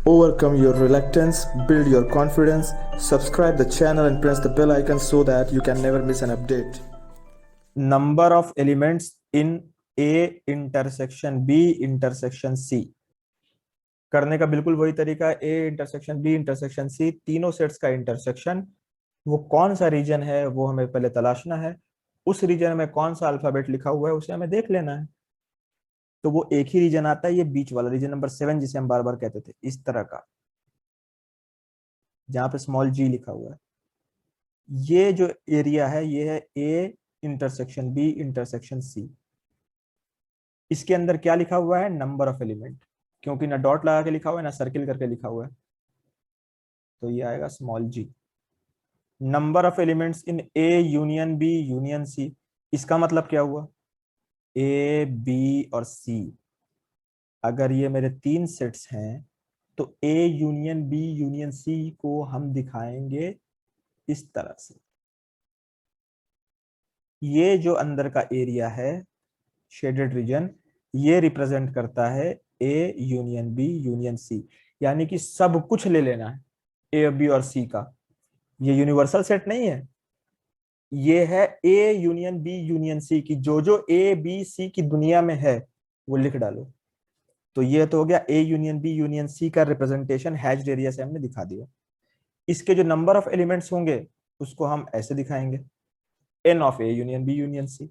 Overcome your reluctance, build your confidence, subscribe the channel and press the bell icon so that you can never miss an update. Number of elements in A intersection B intersection C करने का बिल्कुल वही तरीका है। A intersection B intersection C, तीनों sets का intersection, वो कौन सा रीजन है वो हमें पहले तलाशना है। उस रीजन में कौन सा अल्फाबेट लिखा हुआ है उसे हमें देख लेना है। तो वो एक ही रीजन आता है, ये बीच वाला रीजन नंबर 7, जिसे हम बार बार कहते थे, इस तरह का, जहां पे स्मॉल g लिखा हुआ है। ये जो एरिया है ये है A intersection B intersection C। इसके अंदर क्या लिखा हुआ है? नंबर ऑफ एलिमेंट, क्योंकि ना डॉट लगा के लिखा हुआ है ना सर्किल करके लिखा हुआ है, तो ये आएगा small g। Number of elements in A union B union C, इसका मतलब क्या हुआ? A B और C, अगर ये मेरे तीन सेट्स हैं तो A union B union C को हम दिखाएंगे इस तरह से। ये जो अंदर का एरिया है शेडेड रीजन, ये रिप्रेजेंट करता है A union B union C, यानी कि सब कुछ ले लेना है A B और C का। ये यूनिवर्सल सेट नहीं है, ये है A union B union C की, जो जो A B C की दुनिया में है वो लिख डालो। तो ये तो हो गया A union B union C का रिप्रेजेंटेशन हैच्ड एरिया से हमने दिखा दिया। इसके जो नंबर ऑफ एलिमेंट्स होंगे उसको हम ऐसे दिखाएंगे, n of A union B union C,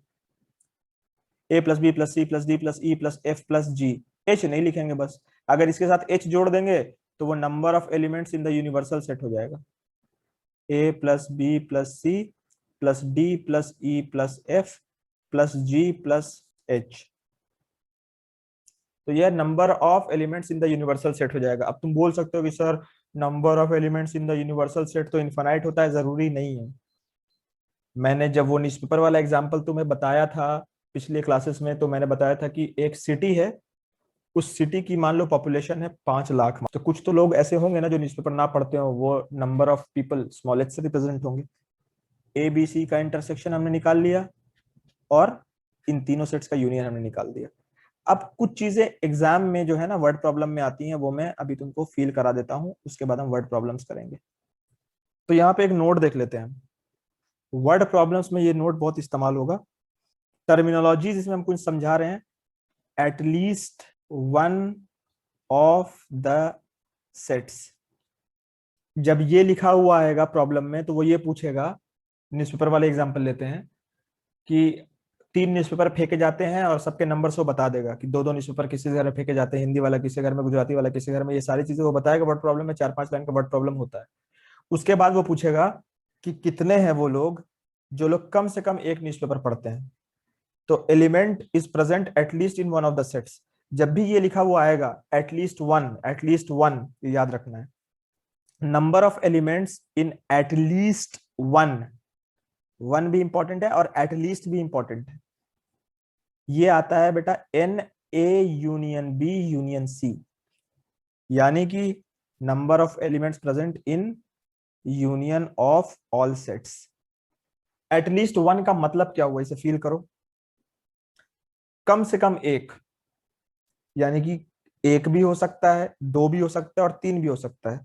A plus B plus C plus D plus E plus F plus G. H नहीं लिखेंगे बस, अगर इसके साथ एच जोड़ देंगे तो वो number of elements in the universal set हो जाएगा। A plus B plus C plus D plus E plus F plus G plus H, तो यह number of elements in the universal set हो जाएगा। अब तुम बोल सकते हो कि sir number of elements in the universal set तो इनफाइनाइट होता है, जरूरी नहीं है। मैंने जब वो न्यूज़पेपर वाला एग्जांपल तुम्हें बताया था पिछले क्लासेस में, तो मैंने बताया था कि एक सिटी है, उस सिटी की मान लो पॉपुलेशन है 5 लाख, तो कुछ तो लोग ऐसे होंगे ना जो न्यूज़पेपर ना पढ़ते हो, वो number of people small H से रिप्रेजेंट होंगे। ए बी सी का इंटरसेक्शन हमने निकाल लिया और इन तीनों सेट्स का यूनियन हमने निकाल दिया। अब कुछ चीजें एग्जाम में जो है ना वर्ड प्रॉब्लम में आती हैं, वो मैं अभी तुमको फील करा देता हूं, उसके बाद हम वर्ड प्रॉब्लम्स करेंगे। तो यहाँ पे एक नोट देख लेते हैं। वर्ड प्रॉब्लम्स में ये नोट बहुत इस्तेमाल होगा। टर्मिनोलॉजी जिसमें हम कुछ समझा रहे हैं, at least one of the sets, जब ये लिखा हुआ आएगा प्रॉब्लम में तो वो ये पूछेगा, न्यूज़पेपर वाले एग्जांपल लेते हैं कि 3 न्यूज़पेपर फेंके जाते हैं और सबके नंबर से वो बता देगा कि 2-2 न्यूज़पेपर किसी घर में फेंके जाते हैं, हिंदी वाला किसी घर में, गुजराती वाला किसी घर में, ये सारी चीजें वो बताएगा। वर्ड प्रॉब्लम में 4-5 लाइन का वर्ड प्रॉब्लम होता है। उसके बाद वो पूछेगा कि कितने हैं वो लोग जो लोग कम से कम एक न्यूज़पेपर पढ़ते हैं, तो element is present at least in one of the sets. जब भी ये लिखा हुआ आएगा एटलीस्ट वन, याद रखना है। Number of elements in at least one भी इंपॉर्टेंट है और एटलीस्ट भी इंपॉर्टेंट है। ये आता है बेटा N A union B union C, यानी कि number of elements present in union of all sets. At least one का मतलब क्या हुआ, इसे फील करो। कम से कम एक, यानी कि एक भी हो सकता है, 2 भी हो सकता है और 3 भी हो सकता है।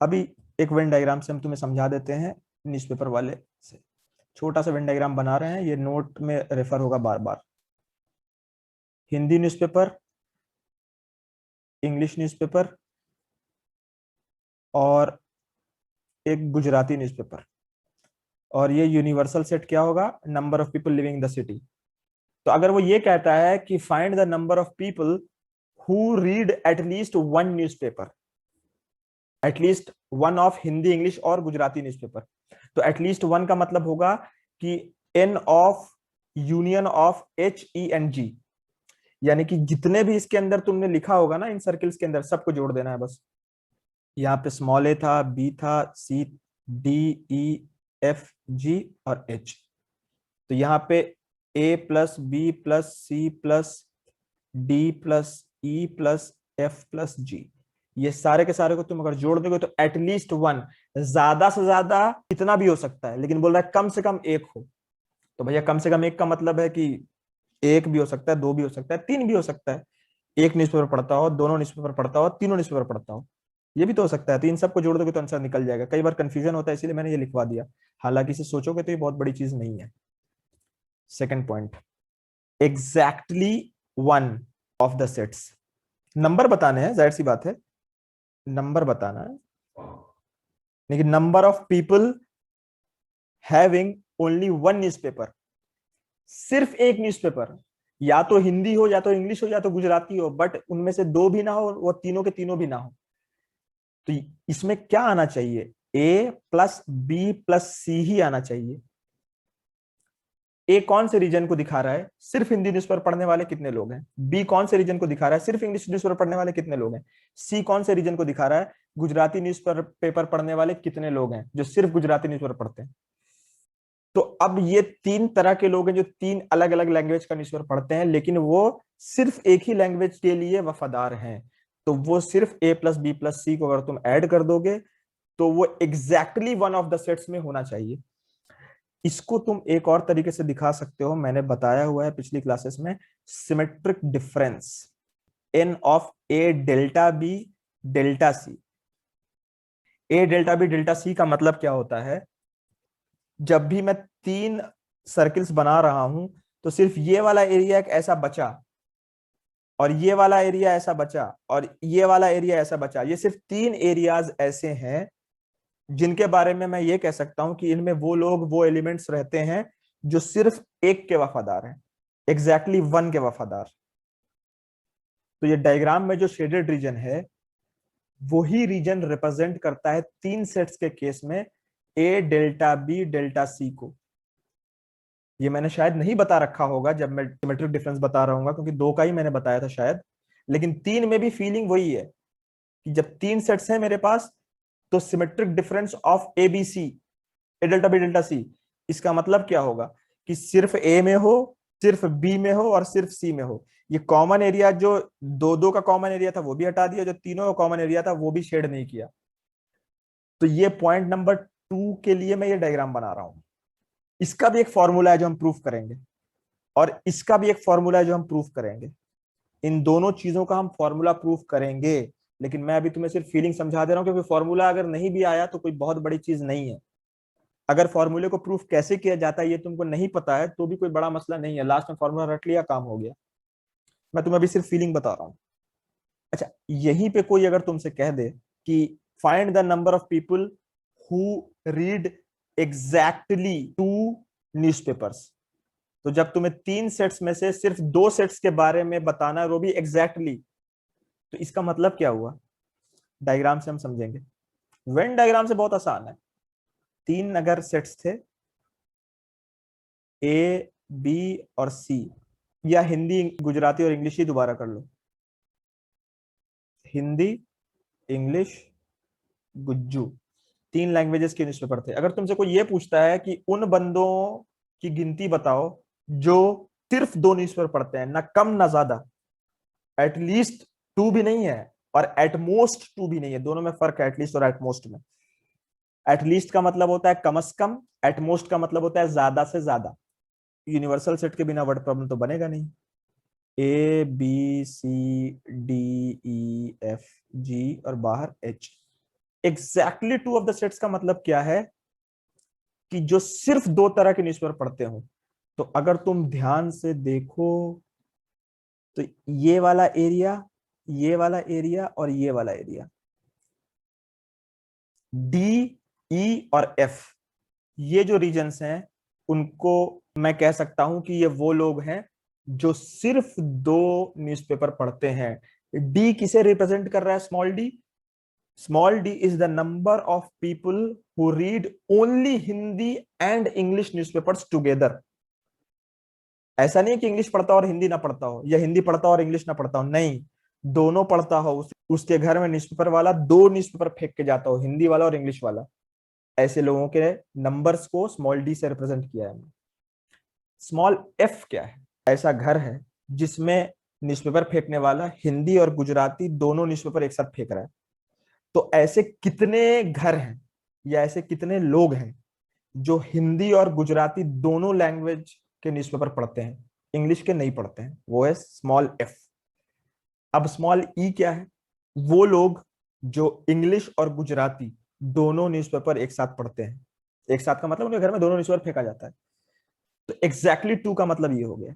अभी एक वेन डायग्राम से हम तुम्हें समझा देते हैं न्यूज़पेपर वाले से। छोटा सा वेन डायग्राम बना रहे हैं, ये नोट में रेफर होगा बार बार। हिंदी न्यूज़पेपर, इंग्लिश न्यूज़पेपर और एक गुजराती न्यूज़पेपर, और ये यूनिवर्सल सेट क्या होगा? Number of people living in the city. तो अगर वो ये कहता है कि find the number of people who read at least one newspaper, at least one of Hindi English और गुजराती न्यूज़पेपर, तो एटलीस्ट वन का मतलब होगा कि N of union of HENG, यानी कि जितने भी इसके अंदर तुमने लिखा होगा ना इन सर्किल्स के अंदर, सबको जोड़ देना है बस। यहाँ पे स्मॉल ए था, बी था, सी, डी, ई, एफ, जी और एच। तो यहाँ पे A plus B plus C plus D plus E plus F plus G, ये सारे के सारे को तुम अगर जोड़ दोगे तो एटलीस्ट वन, ज्यादा से ज्यादा कितना भी हो सकता है, लेकिन बोल रहा है कम से कम एक हो। तो भैया कम से कम एक का मतलब है कि एक भी हो सकता है, 2 भी हो सकता है, 3 भी हो सकता है। एक न्यूज़पेपर पढ़ता हो, दोनों न्यूज़पेपर पढ़ता हो, तीनों न्यूज़पेपर पढ़ता हो। ये भी तो हो सकता है। तो इन सबको जोड़ दोगे तो आंसर निकल जाएगा। कई बार कंफ्यूजन होता है इसीलिए मैंने ये लिखवा दिया, हालांकि इसे सोचोगे तो ये बहुत बड़ी चीज नहीं है। Second point, exactly one of the sets. Number बताने हैं, जाहिर सी बात है, नंबर बताना है, लेकिन number of people having only one newspaper, सिर्फ एक न्यूज़पेपर, या तो हिंदी हो या तो इंग्लिश हो या तो गुजराती हो, बट उनमें से दो भी ना हो, वो तीनों के तीनों भी ना हो। तो इसमें क्या आना चाहिए, ए प्लस बी प्लस सी ही आना चाहिए। ए कौन से रीजन को दिखा रहा है, सिर्फ हिंदी न्यूज़पेपर पढ़ने वाले कितने लोग हैं। बी कौन से रीजन को दिखा रहा है, सिर्फ इंग्लिश न्यूज़पेपर पढ़ने वाले कितने लोग हैं। सी कौन से रीजन को दिखा रहा है, गुजराती न्यूज़पेपर पढ़ने वाले कितने लोग हैं, जो सिर्फ गुजराती न्यूज़पेपर पढ़ते हैं। तो अब ये तीन तरह के लोग हैं जो तीन अलग अलग लैंग्वेज का न्यूज़पेपर पढ़ते हैं, लेकिन वो सिर्फ एक ही लैंग्वेज के लिए वफादार हैं। तो वो सिर्फ ए प्लस बी प्लस सी को अगर तुम ऐड कर दोगे तो वो exactly one of the sets में होना चाहिए। इसको तुम एक और तरीके से दिखा सकते हो, मैंने बताया हुआ है पिछली क्लासेस में, symmetric difference N of A delta B delta C. A delta B delta C का मतलब क्या होता है, जब भी मैं तीन सर्किल्स बना रहा हूं तो सिर्फ ये वाला एरिया एक ऐसा बचा, और ये वाला एरिया ऐसा बचा, और ये वाला एरिया ऐसा बचा। ये सिर्फ तीन एरियाज ऐसे हैं जिनके बारे में मैं ये कह सकता हूं कि इनमें वो लोग, वो एलिमेंट्स रहते हैं जो सिर्फ एक के वफादार हैं, एग्जैक्टली वन के वफादार। तो ये डायग्राम में जो शेडेड रीजन है वही रीजन रिप्रेजेंट करता है तीन सेट्स के केस में ए डेल्टा बी डेल्टा सी को। ये मैंने शायद नहीं बता रखा होगा जब मैं सिमेट्रिक डिफरेंस बता रहा हूँ, क्योंकि दो का ही मैंने बताया था शायद, लेकिन तीन में भी फीलिंग वही है कि जब तीन सेट्स हैं मेरे पास तो symmetric difference of A B C, A delta B delta C. इसका मतलब क्या होगा कि सिर्फ ए में हो, सिर्फ बी में हो और सिर्फ सी में हो। ये कॉमन एरिया जो दो दो का कॉमन एरिया था वो भी हटा दिया, जो तीनों का कॉमन एरिया था वो भी शेड नहीं किया। तो ये पॉइंट नंबर 2 के लिए मैं ये डायग्राम बना रहा हूं। इसका भी एक फॉर्मूला है जो हम प्रूफ करेंगे, और इसका भी एक फॉर्मूला है जो हम प्रूफ करेंगे। इन दोनों चीजों का हम फॉर्मूला प्रूफ करेंगे, लेकिन मैं अभी तुम्हें सिर्फ फीलिंग समझा दे रहा हूं, क्योंकि फॉर्मूला अगर नहीं भी आया तो कोई बहुत बड़ी चीज नहीं है। अगर फॉर्मूले को प्रूफ कैसे किया जाता है ये तुमको नहीं पता है तो भी कोई बड़ा मसला नहीं है, लास्ट में फॉर्मूला रट लिया, काम हो गया। मैं तुम्हें अभी सिर्फ फीलिंग बता रहा हूं। अच्छा, यहीं पे कोई अगर तुमसे कह दे कि find the number of people who read exactly 2 newspapers, तो जब तुम्हें तीन सेट्स में से सिर्फ 2 सेट्स के बारे में बताना है, वो भी एग्जैक्टली, तो इसका मतलब क्या हुआ, डायग्राम से हम समझेंगे। वेन डायग्राम से बहुत आसान है। तीन अगर सेट्स थे ए बी और सी, या हिंदी गुजराती और इंग्लिश ही दोबारा कर लो, हिंदी इंग्लिश गुज्जू, तीन लैंग्वेजेस के न्यूज़पेपर थे। अगर तुमसे कोई ये पूछता है कि उन बंदों की गिनती बताओ जो सिर्फ 2 न्यूज़पेपर पढ़ते हैं, ना कम ना ज्यादा, एटलीस्ट 2 भी नहीं है और एटमोस्ट 2 भी नहीं है, दोनों में फर्क है एटलीस्ट और एटमोस्ट में। एटलीस्ट का मतलब होता है कम से कम, एटमोस्ट का मतलब होता है ज्यादा से ज्यादा। यूनिवर्सल सेट के बिना वर्ड प्रॉब्लम तो बनेगा नहीं। A B C D E F G और बाहर H, exactly 2 of the sets का मतलब क्या है कि जो सिर्फ 2 तरह के न्यूज़पेपर पढ़ते हो। तो अगर तुम ध्यान से देखो तो ये वाला एरिया, ये वाला एरिया और ये वाला एरिया, डी ई और एफ, ये जो रीजन्स हैं उनको मैं कह सकता हूं कि ये वो लोग हैं जो सिर्फ 2 न्यूज़पेपर पढ़ते हैं। डी किसे रिप्रेजेंट कर रहा है, small D. Small D is the number of people who read only Hindi and English newspapers together. ऐसा नहीं है कि इंग्लिश पढ़ता हो और हिंदी ना पढ़ता हो, या हिंदी पढ़ता हो और इंग्लिश ना पढ़ता हो, नहीं, दोनों पढ़ता हो। उसके घर में न्यूज़पेपर वाला 2 न्यूज़पेपर फेंक के जाता हो, हिंदी वाला और इंग्लिश वाला। ऐसे लोगों के नंबर्स को स्मॉल डी से रिप्रेजेंट किया है। स्मॉल एफ क्या है, ऐसा घर है जिसमें न्यूज़पेपर फेंकने वाला हिंदी और गुजराती दोनों न्यूज़पेपर एक साथ फेंक रहा है। तो ऐसे कितने घर हैं या ऐसे कितने लोग हैं जो हिंदी और गुजराती दोनों लैंग्वेज के न्यूज़पेपर पढ़ते हैं, इंग्लिश के नहीं पढ़ते हैं, वो है स्मॉल एफ। अब स्मॉल ई क्या है, वो लोग जो इंग्लिश और गुजराती दोनों न्यूज़पेपर एक साथ पढ़ते हैं, एक साथ का मतलब उनके घर में दोनों न्यूज़पेपर फेंका जाता है, तो एग्जैक्टली 2 का मतलब ये हो गया।